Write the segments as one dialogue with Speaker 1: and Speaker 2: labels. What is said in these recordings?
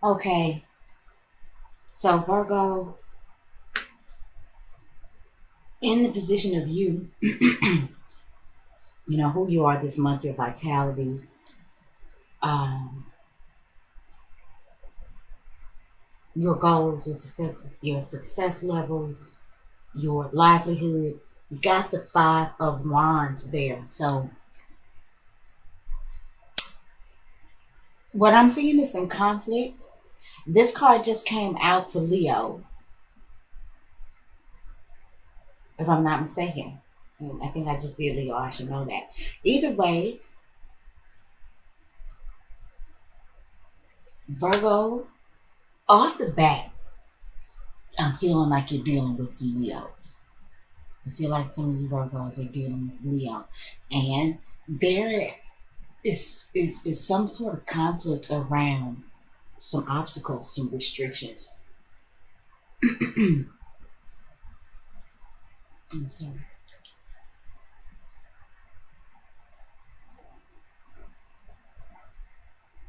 Speaker 1: Okay, so Virgo, in the position of you, you know who you are this month, your vitality, um, your goals, your success levels, your livelihood. You've got the Five of Wands there. So what I'm seeing is some conflict. This card just came out for Leo, if I'm not mistaken. I think I just did Leo. I should know that. Either way, Virgo, off the bat, I'm feeling like you're dealing with some Leos. I feel like some of you Virgos are dealing with Leo. And there is some sort of conflict around some obstacles, some restrictions. I'm sorry.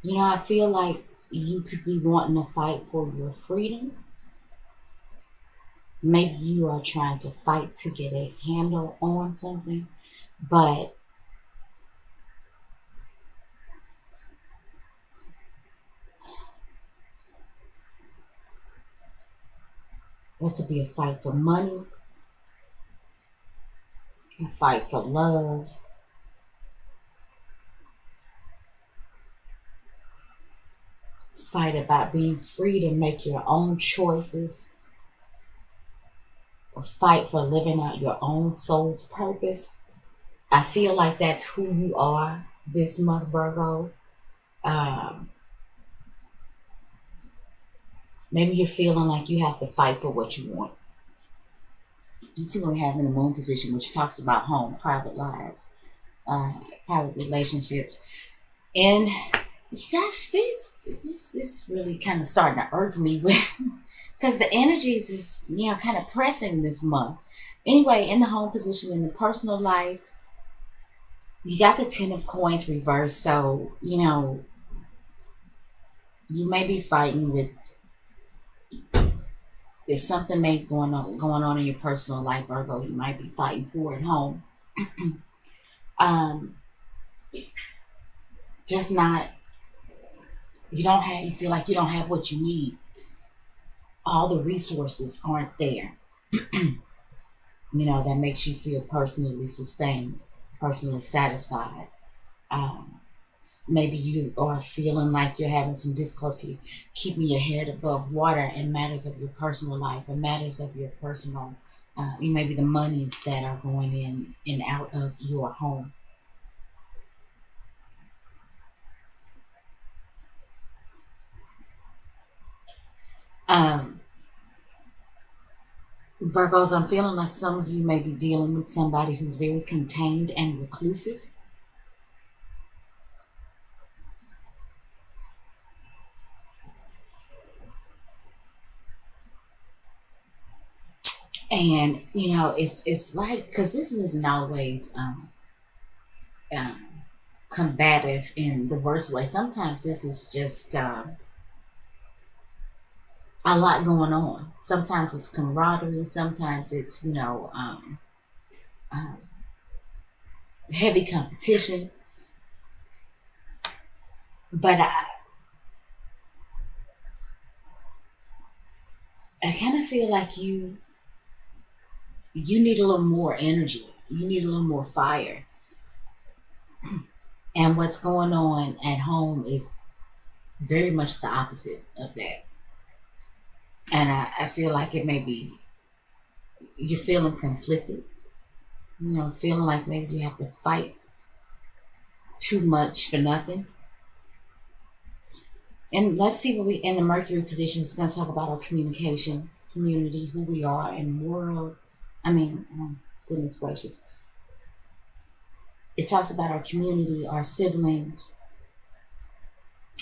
Speaker 1: You know, I feel like you could be wanting to fight for your freedom. Maybe you are trying to fight to get a handle on something, but it could be a fight for money, a fight for love, fight about being free to make your own choices, or fight for living out your own soul's purpose. I feel like that's who you are this month, Virgo. Um, Maybe you're feeling like you have to fight for what you want. Let's see what we have in the moon position, which talks about home, private lives, uh, private relationships. And you guys, this really kind of starting to irk me with because the energies is kind of pressing this month. Anyway, in the home position in the personal life, you got the Ten of Coins reversed, so you may be fighting with there's something may going on in your personal life, Virgo. You might be fighting for at home. um, just not you feel like you don't have what you need. All the resources aren't there. That makes you feel personally sustained, personally satisfied. Um, Maybe you are feeling like you're having some difficulty keeping your head above water in matters of your personal life or matters of your personal, maybe the monies that are going in and out of your home. Um, Virgos, I'm feeling like some of you may be dealing with somebody who's very contained and reclusive. And it's like because this isn't always um, combative in the worst way. Sometimes this is just a lot going on. Sometimes it's camaraderie. Sometimes it's um, heavy competition. But I kind of feel like you need a little more energy. You need a little more fire. And what's going on at home is very much the opposite of that. And I feel like it may be you're feeling conflicted. Feeling like maybe you have to fight too much for nothing. And let's see what we in the Mercury position is going to talk about our communication, community, who we are in the world. I mean, goodness gracious. It talks about our community, our siblings,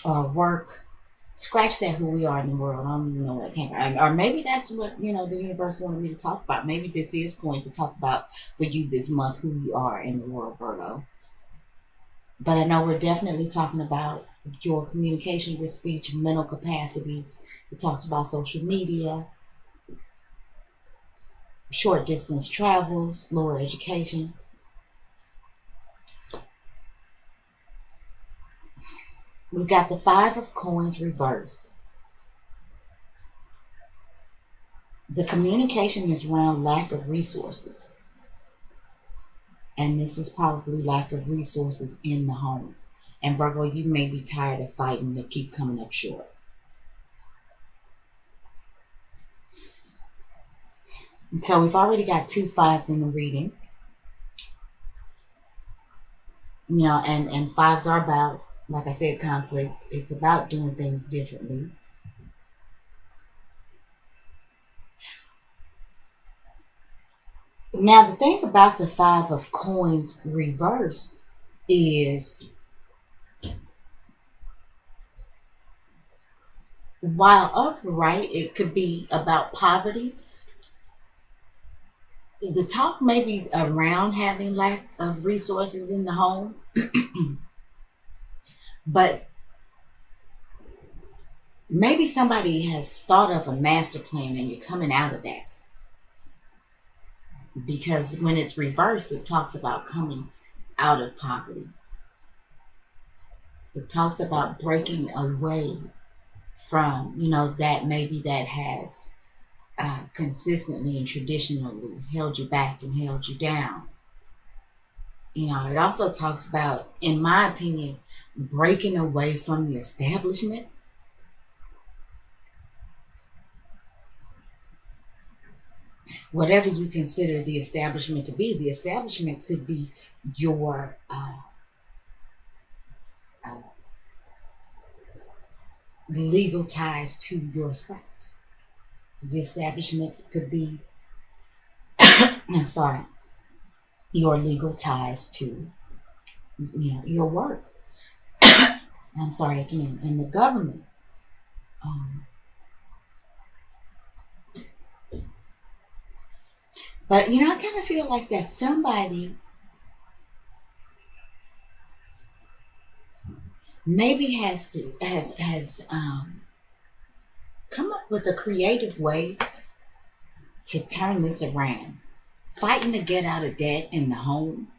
Speaker 1: our work. Scratch that who we are in the world. I don't even know where it came from. Or maybe that's what, the universe wanted me to talk about. Maybe this is going to talk about for you this month who you are in the world, Virgo. But I know we're definitely talking about your communication, your speech, mental capacities. It talks about social media, short distance travels, lower education. We've got the Five of Coins reversed. The communication is around lack of resources. And this is probably lack of resources in the home. And Virgo, you may be tired of fighting to keep coming up short. So we've already got 2 5s in the reading. You know, and 5s are about, like I said, conflict. It's about doing things differently. Now, the thing about the 5 of Coins reversed is, while upright, it could be about poverty. The talk may be around having lack of resources in the home, but maybe somebody has thought of a master plan and you're coming out of that. Because when it's reversed, it talks about coming out of poverty. It talks about breaking away from, you know, that maybe that has consistently and traditionally held you back and held you down. You know, it also talks about, in my opinion, breaking away from the establishment. Whatever you consider the establishment to be, the establishment could be your legal ties to your spouse. The establishment could be, I'm sorry, your legal ties to, you know, your work. I'm sorry again, and the government. But you know, I kind of feel like that somebody maybe has come up with a creative way to turn this around, fighting to get out of debt in the home,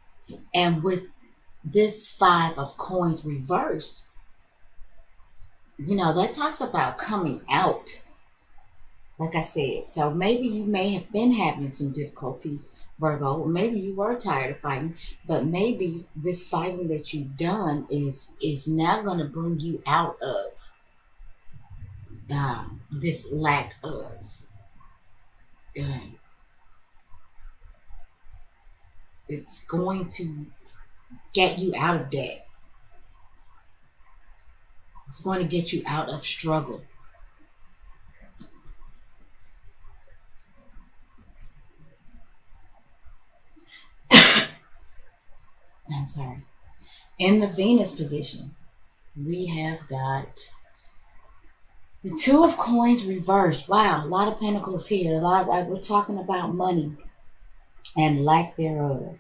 Speaker 1: and with this 5 of Coins reversed, you know, that talks about coming out. Like I said, so maybe you may have been having some difficulties, Virgo, or maybe you were tired of fighting, but maybe this fighting that you've done is now going to bring you out of this lack of. It's going to get you out of debt. It's going to get you out of struggle. I'm sorry. In the Venus position, we have got the 2 of Coins reversed. Wow, a lot of pentacles here. A lot. Right, we're talking about money and lack thereof.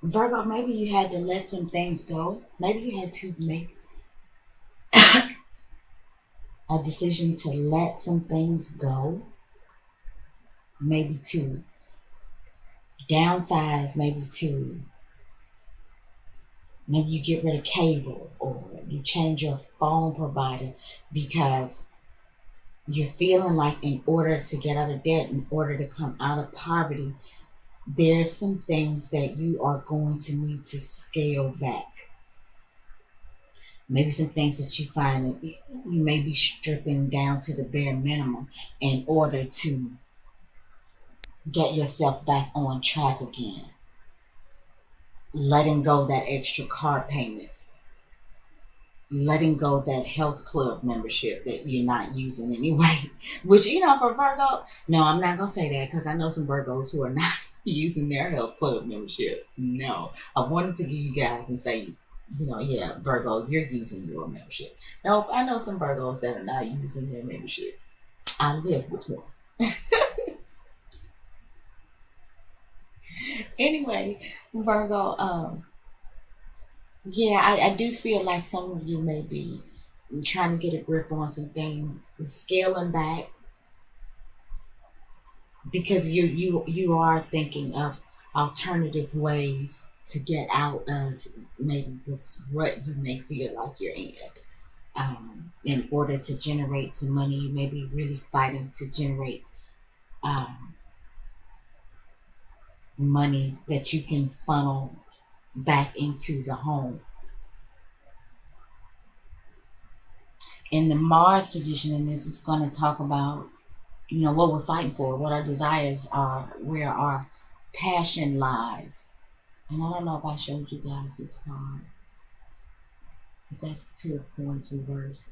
Speaker 1: Virgo, maybe you had to let some things go. Maybe you had to make a decision to let some things go. Maybe to downsize, maybe you get rid of cable or you change your phone provider because you're feeling like in order to get out of debt, in order to come out of poverty, there's some things that you are going to need to scale back. Maybe some things that you find that you may be stripping down to the bare minimum in order to get yourself back on track again. Letting go that extra car payment. Letting go that health club membership that you're not using anyway. Which, you know, for Virgo, no, I'm not going to say that because I know some Virgos who are not using their health club membership. No, I wanted to give you guys and say, yeah, Virgo, you're using your membership. Nope, I know some Virgos that are not using their membership. I live with one. Anyway, Virgo, yeah, I do feel like some of you may be trying to get a grip on some things, scaling back because you are thinking of alternative ways to get out of maybe this rut you may feel like you're in order to generate some money. You may be really fighting to generate um, money that you can funnel back into the home. In the Mars position, and this is going to talk about what we're fighting for, what our desires are, where our passion lies. And I don't know if I showed you guys this card, but that's the Two of Coins reversed.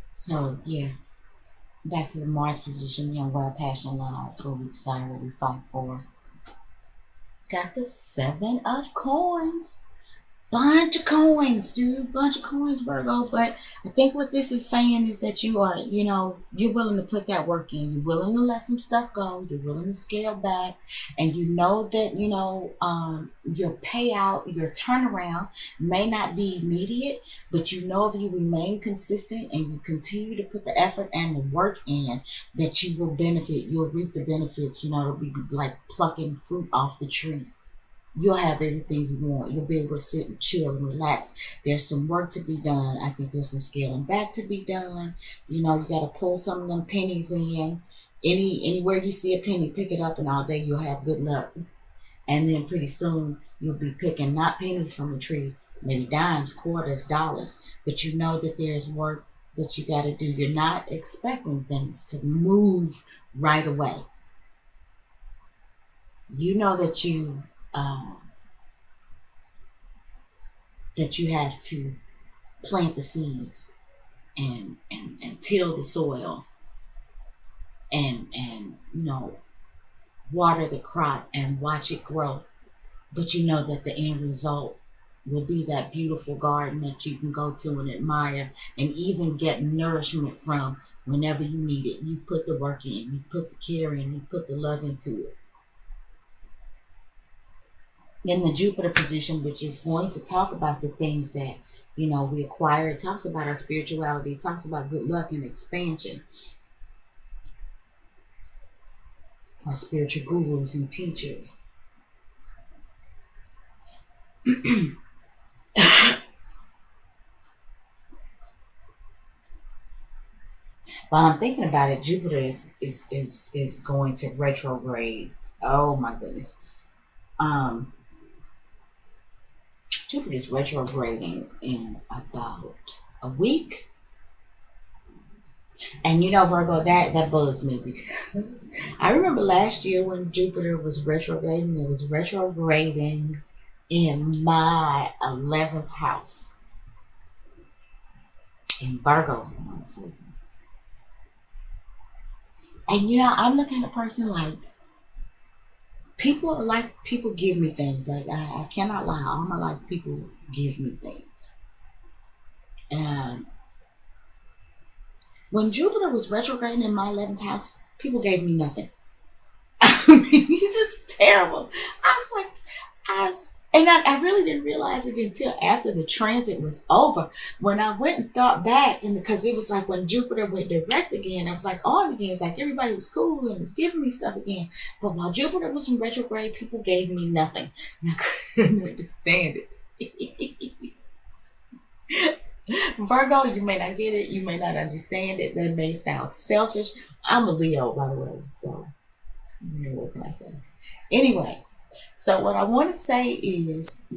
Speaker 1: So yeah, back to the Mars position, where our passion lies, what we desire, what we fight for. Got the Seven of Coins. Bunch of coins, dude. Bunch of coins, Virgo. But I think what this is saying is that you are, you're willing to put that work in. You're willing to let some stuff go. You're willing to scale back. And you know that, your payout, your turnaround may not be immediate, but if you remain consistent and you continue to put the effort and the work in, that you will benefit. You'll reap the benefits. It'll be like plucking fruit off the tree. You'll have everything you want. You'll be able to sit and chill and relax. There's some work to be done. I think there's some scaling back to be done. You got to pull some of them pennies in. Anywhere you see a penny, pick it up, and all day you'll have good luck. And then pretty soon you'll be picking not pennies from a tree, maybe dimes, quarters, dollars. But you know that there's work that you got to do. You're not expecting things to move right away. You know that that you have to plant the seeds and till the soil and water the crop and watch it grow. But you know that the end result will be that beautiful garden that you can go to and admire and even get nourishment from whenever you need it. You've put the work in, you've put the care in, you've put the love into it. In the Jupiter position, which is going to talk about the things that we acquire. It talks about our spirituality. It talks about good luck and expansion. Our spiritual gurus and teachers. While I'm thinking about it, Jupiter is going to retrograde. Oh my goodness. Jupiter is retrograding in about a week. And Virgo, that bugs me because I remember last year when Jupiter was retrograding, it was retrograding in my 11th house in Virgo. And I'm the kind of person like, people give me things. Like I cannot lie. All my life, people give me things. And when Jupiter was retrograding in my 11th house, people gave me nothing. I mean, this is terrible. And I really didn't realize it until after the transit was over. When I went and thought back, and because it was like when Jupiter went direct again, I was like on again. It's like everybody was cool and was giving me stuff again. But while Jupiter was in retrograde, people gave me nothing. And I couldn't understand it. Virgo, you may not get it. You may not understand it. That may sound selfish. I'm a Leo, by the way. So, what can I say? Anyway. So what I want to say is,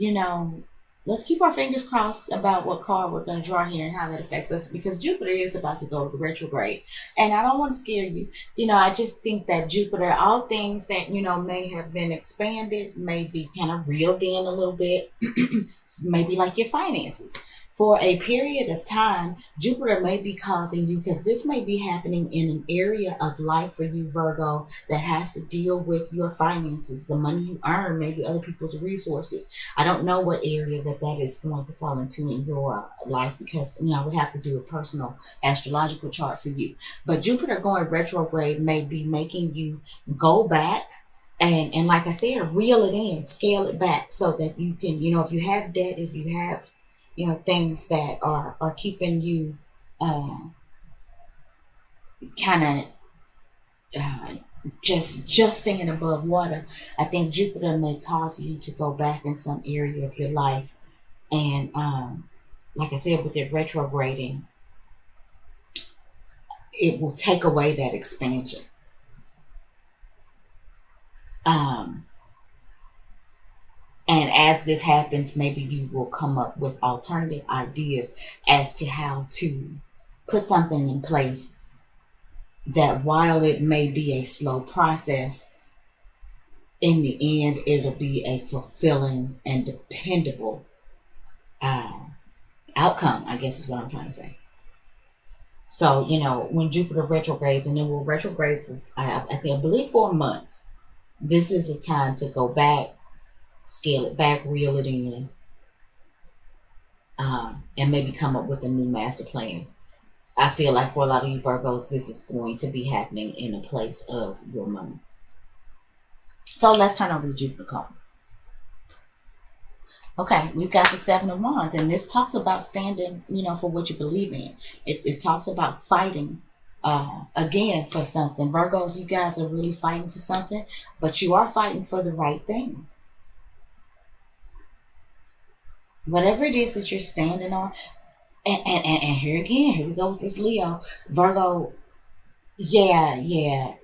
Speaker 1: let's keep our fingers crossed about what card we're going to draw here and how that affects us, because Jupiter is about to go to retrograde. And I don't want to scare you. I just think that Jupiter, all things that, may have been expanded, may be kind of reeled in a little bit, maybe like your finances. For a period of time, Jupiter may be causing you, because this may be happening in an area of life for you, Virgo, that has to deal with your finances, the money you earn, maybe other people's resources. I don't know what area that is going to fall into in your life, because I would have to do a personal astrological chart for you. But Jupiter going retrograde may be making you go back and like I said, reel it in, scale it back, so that you can, if you have debt, if you have, things that are keeping you uh, kind of just staying above water. I think Jupiter may cause you to go back in some area of your life, and like I said, with it retrograding, it will take away that expansion. Um, And as this happens, maybe you will come up with alternative ideas as to how to put something in place that, while it may be a slow process, in the end, it'll be a fulfilling and dependable uh, outcome, I guess is what I'm trying to say. So, when Jupiter retrogrades, and it will retrograde for, I believe, 4 months, this is a time to go back, scale it back, reel it in, and maybe come up with a new master plan. I feel like for a lot of you Virgos, this is going to be happening in a place of your money. So let's turn over the Jupiter card. Okay, we've got the Seven of Wands, and this talks about standing, for what you believe in. It talks about fighting, again, for something. Virgos, you guys are really fighting for something, but you are fighting for the right thing. Whatever it is that you're standing on, and here again, here we go with this Leo. Virgo, yeah.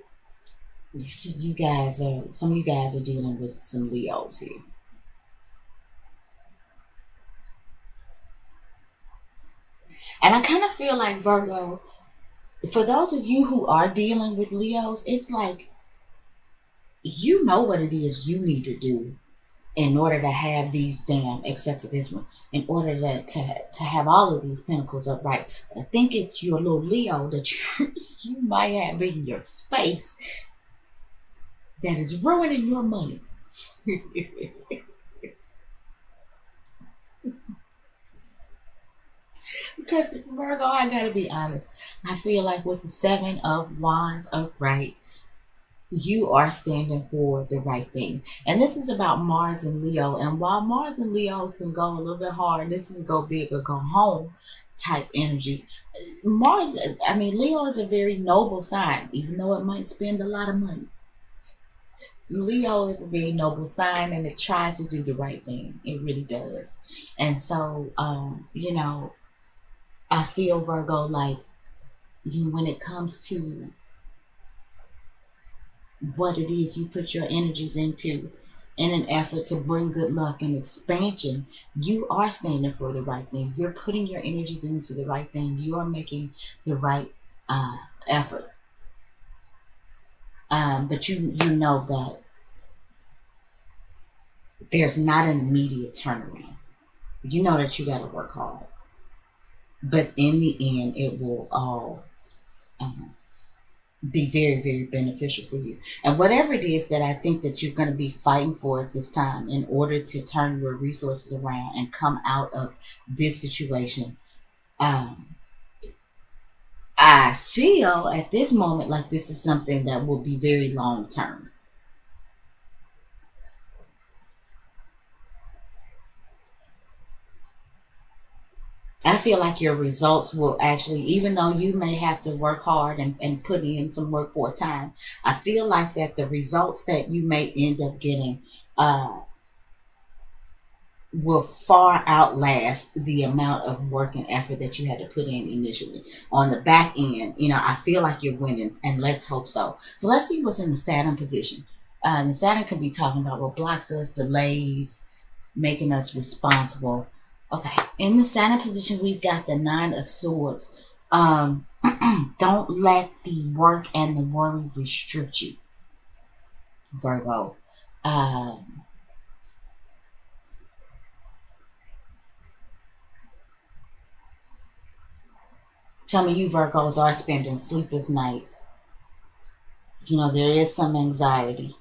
Speaker 1: Some of you guys are dealing with some Leos here. And I kind of feel like, Virgo, for those of you who are dealing with Leos, it's like, you know what it is you need to do in order to have these except for this one, in order to have all of these pentacles upright. But I think it's your little Leo that you might have in your space that is ruining your money. Because, Virgo, I gotta be honest, I feel like with the Seven of Wands upright, you are standing for the right thing. And this is about Mars and Leo. And while Mars and Leo can go a little bit hard, this is go big or go home type energy. Leo is a very noble sign, even though it might spend a lot of money. Leo is a very noble sign, and it tries to do the right thing. It really does. And so, I feel, Virgo, like when it comes to what it is you put your energies into in an effort to bring good luck and expansion, you are standing for the right thing. You're putting your energies into the right thing. You are making the right effort. But you know that there's not an immediate turnaround. You know that you got to work hard. But in the end, it will all be very, very beneficial for you. And whatever it is that I think that you're going to be fighting for at this time in order to turn your resources around and come out of this situation, I feel at this moment like this is something that will be very long term. I feel like your results will actually, even though you may have to work hard and put in some work for a time, I feel like that the results that you may end up getting will far outlast the amount of work and effort that you had to put in initially. On the back end, I feel like you're winning, and let's hope so. So let's see what's in the Saturn position. The Saturn could be talking about what blocks us, delays, making us responsible. Okay, in the Saturn position, we've got the Nine of Swords. Don't let the work and the worry restrict you, Virgo. Some of you Virgos are spending sleepless nights. You know, there is some anxiety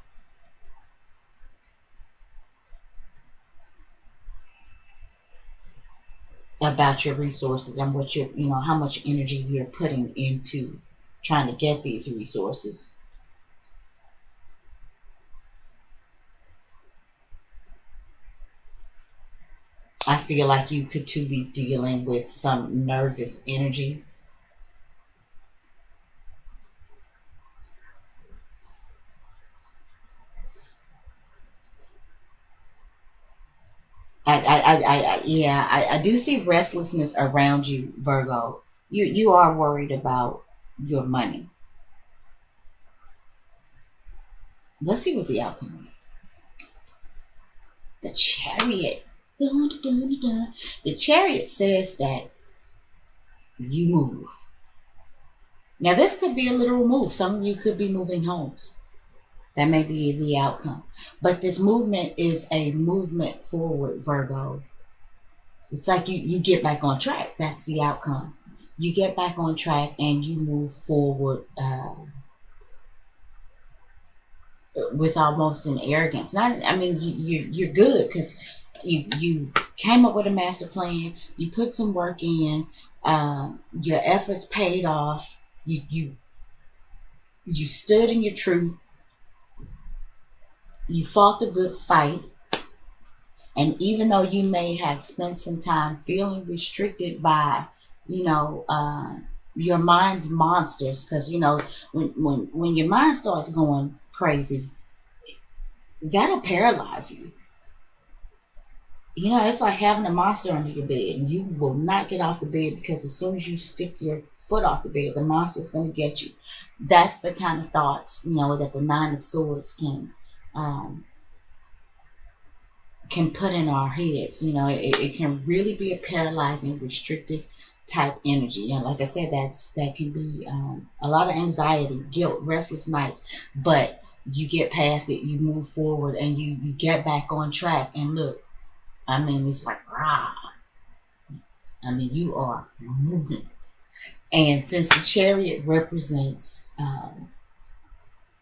Speaker 1: about your resources and what you're, you know, how much energy you're putting into trying to get these resources. I feel like you could too be dealing with some nervous energy. Yeah, I do see restlessness around you, Virgo. You are worried about your money. Let's see what the outcome is. The Chariot. Dun, dun, dun, dun. The Chariot says that you move. Now, this could be a literal move. Some of you could be moving homes. That may be the outcome. But this movement is a movement forward, Virgo. It's like you get back on track. That's the outcome. You get back on track and you move forward with almost an arrogance. Not, I mean, you're good because you came up with a master plan. You put some work in. Your efforts paid off. You stood in your truth. You fought the good fight. And even though you may have spent some time feeling restricted by, you know, your mind's monsters, because you know when your mind starts going crazy, that'll paralyze you. You know, it's like having a monster under your bed, and you will not get off the bed because as soon as you stick your foot off the bed, the monster's going to get you. That's the kind of thoughts, you know, that the Nine of Swords um, can put in our heads. You know, it can really be a paralyzing, restrictive type energy. You know, like I said, that can be a lot of anxiety, guilt, restless nights. But you get past it, you move forward, and you get back on track. And look, I mean, it's like rah. I mean, you are moving. And since the Chariot represents